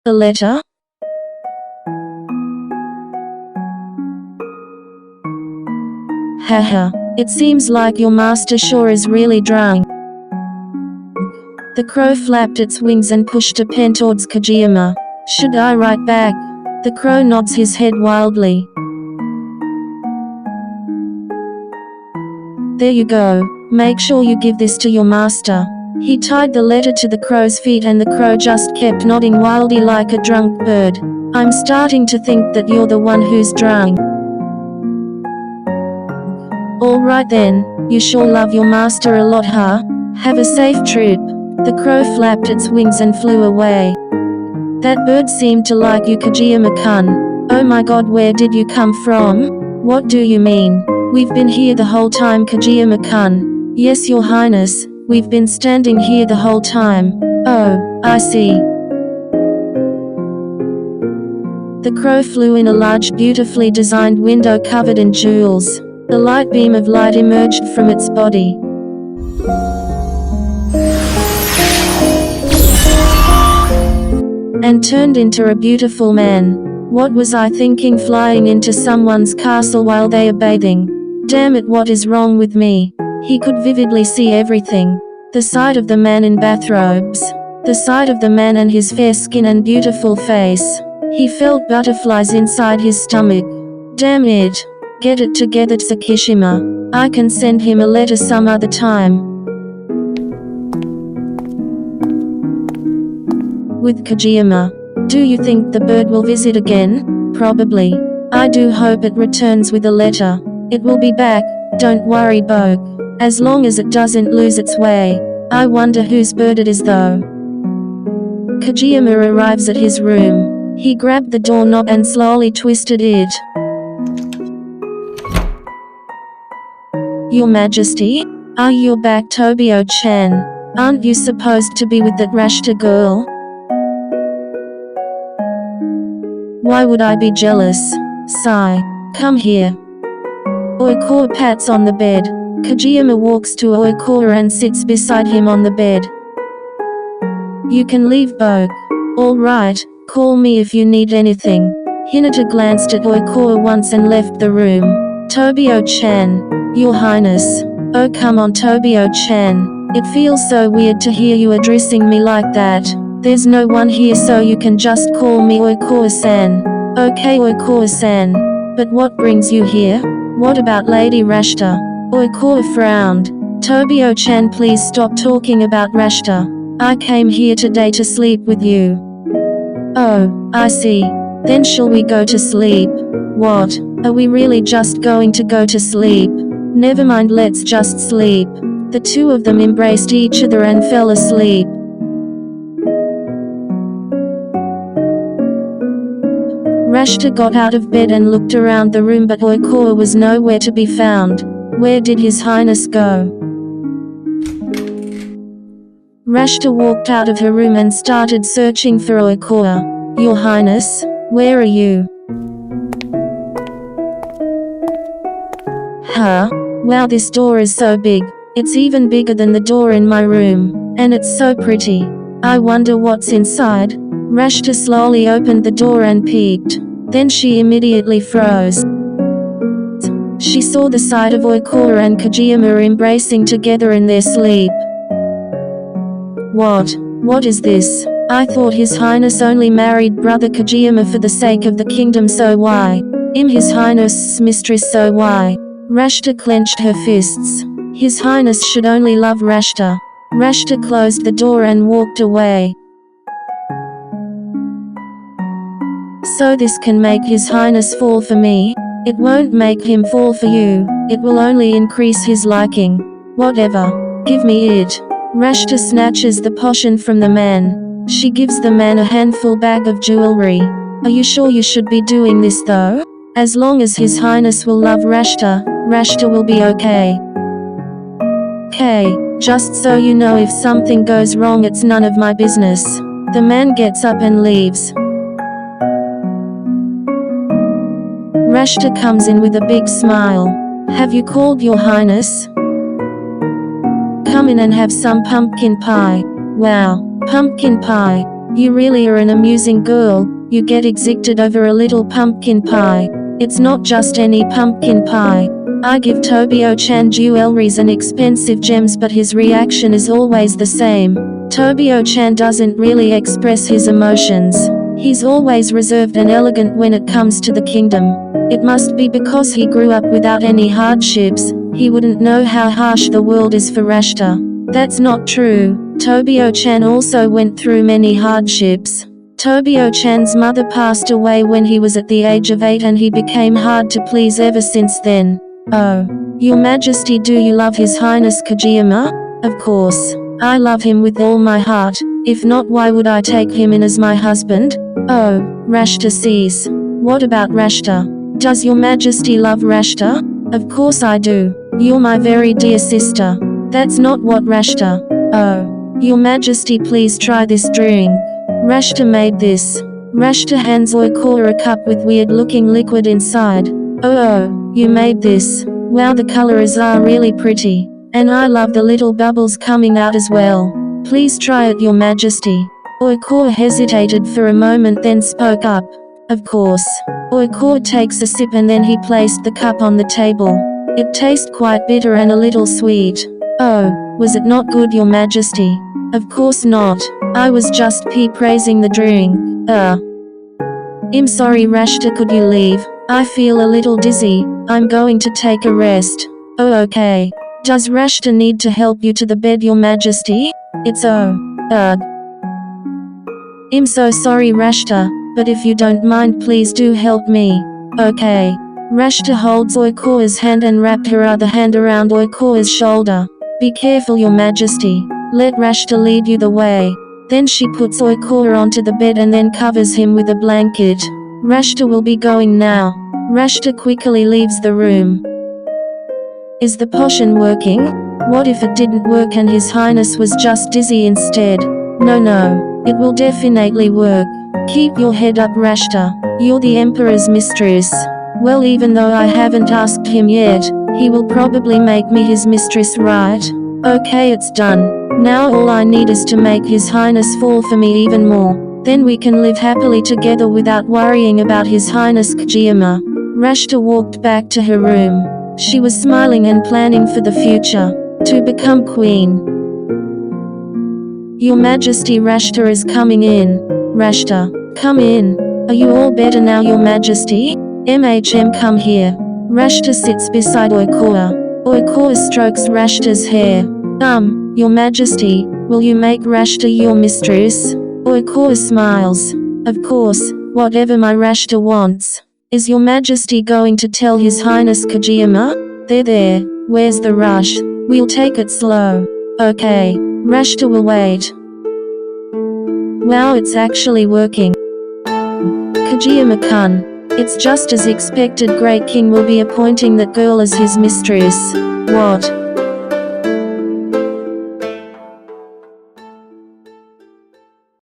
A letter? Haha, it seems like your master sure is really drunk. The crow flapped its wings and pushed a pen towards Kajiyama. Should I write back? The crow nods his head wildly. There you go. Make sure you give this to your master. He tied the letter to the crow's feet and the crow just kept nodding wildly like a drunk bird. I'm starting to think that you're the one who's drunk. Alright then, you sure love your master a lot, huh? Have a safe trip. The crow flapped its wings and flew away. That bird seemed to like you, Kajiyama-kun. Oh my god, where did you come from? What do you mean? We've been here the whole time, Kajiyama-kun. Yes, your highness, we've been standing here the whole time. Oh, I see. The crow flew in a large, beautifully designed window covered in jewels. A light beam of light emerged from its body. And turned into a beautiful man. What was I thinking, flying into someone's castle while they are bathing? Damn it, what is wrong with me? He could vividly see everything. The sight of the man in bathrobes. The sight of the man and his fair skin and beautiful face. He felt butterflies inside his stomach. Damn it. Get it together, Tsukishima. I can send him a letter some other time. With Kajiyama. Do you think the bird will visit again? Probably. I do hope it returns with a letter. It will be back, don't worry, Boke. As long as it doesn't lose its way. I wonder whose bird it is though. Kajiyama arrives at his room. He grabbed the doorknob and slowly twisted it. Your Majesty? Are you back, Tobio-chan? Aren't you supposed to be with that Rashta girl? Why would I be jealous? Sigh. Come here. Oikawa pats on the bed. Kajiyama walks to Oikawa and sits beside him on the bed. You can leave, Boke. Alright, call me if you need anything. Hinata glanced at Oikawa once and left the room. Tobio-chan. Your Highness. Oh come on, Tobio-chan. It feels so weird to hear you addressing me like that. There's no one here, so you can just call me Oikawa-san. Okay, Oikawa-san. But what brings you here? What about Lady Rashta? Oikawa frowned. Tobio-chan, please stop talking about Rashta. I came here today to sleep with you. Oh, I see. Then shall we go to sleep? What? Are we really just going to go to sleep? Never mind, let's just sleep. The two of them embraced each other and fell asleep. Rashta got out of bed and looked around the room, but Oikawa was nowhere to be found. Where did His Highness go? Rashta walked out of her room and started searching for Oikawa. Your Highness, where are you? Huh? Wow, this door is so big. It's even bigger than the door in my room. And it's so pretty. I wonder what's inside. Rashta slowly opened the door and peeked. Then she immediately froze. She saw the sight of Oikawa and Kajiyama embracing together in their sleep. What is this? I thought His Highness only married brother Kajiyama for the sake of the kingdom, so why? His Highness's mistress, so why? Rashta clenched her fists. His Highness should only love Rashta. Rashta closed the door and walked away. So this can make His Highness fall for me? It won't make him fall for you, it will only increase his liking. Whatever. Give me it. Rashta snatches the potion from the man. She gives the man a handful bag of jewelry. Are you sure you should be doing this though? As long as His Highness will love Rashta, Rashta will be okay. Okay, just so you know, if something goes wrong it's none of my business. The man gets up and leaves. Rashta comes in with a big smile. Have you called Your Highness? Come in and have some pumpkin pie. Wow, pumpkin pie. You really are an amusing girl. You get excited over a little pumpkin pie. It's not just any pumpkin pie. I give Tobio-chan jewelries and expensive gems, but his reaction is always the same. Tobio-chan doesn't really express his emotions. He's always reserved and elegant when it comes to the kingdom. It must be because he grew up without any hardships. He wouldn't know how harsh the world is for Rashta. That's not true. Tobio-chan also went through many hardships. Tobio-chan's mother passed away when he was at the age of 8, and he became hard to please ever since then. Oh, Your Majesty, do you love His Highness Kajiyama? Of course. I love him with all my heart. If not, why would I take him in as my husband? Oh, Rashta sees. What about Rashta? Does Your Majesty love Rashta? Of course I do. You're my very dear sister. That's not what Rashta. Oh, Your Majesty, please try this drink. Rashta made this. Rashta hands Oikora a cup with weird-looking liquid inside. Oh, you made this. Wow, the colors are really pretty. And I love the little bubbles coming out as well. Please try it, Your Majesty. Oikora hesitated for a moment, then spoke up. Of course. Oikora takes a sip and then he placed the cup on the table. It tastes quite bitter and a little sweet. Oh, was it not good, Your Majesty? Of course not. I was just praising the drink. I'm sorry, Rashta, could you leave? I feel a little dizzy. I'm going to take a rest. Oh, okay. Does Rashta need to help you to the bed, Your Majesty? It's I'm so sorry, Rashta, but if you don't mind, please do help me. Okay. Rashta holds Oikora's hand and wrapped her other hand around Oikora's shoulder. Be careful, Your Majesty. Let Rashta lead you the way. Then she puts Oikora onto the bed and then covers him with a blanket. Rashta will be going now. Rashta quickly leaves the room. Is the potion working? What if it didn't work and His Highness was just dizzy instead? No, it will definitely work. Keep your head up, Rashta. You're the Emperor's mistress. Well, even though I haven't asked him yet, he will probably make me his mistress, right? Okay, it's done. Now all I need is to make His Highness fall for me even more. Then we can live happily together without worrying about His Highness Kajiyama. Rashta walked back to her room. She was smiling and planning for the future. To become queen. Your Majesty, Rashta is coming in. Rashta, come in. Are you all better now, Your Majesty? Come here. Rashta sits beside Oikora. Oikora strokes Rashta's hair. Your Majesty, will you make Rashta your mistress? Oikora smiles. Of course, whatever my Rashta wants. Is Your Majesty going to tell His Highness Kajiyama? There, where's the rush? We'll take it slow. Okay, Rashta will wait. Wow, it's actually working. Kajiyama-kun. It's just as expected, Great King will be appointing that girl as his mistress. What?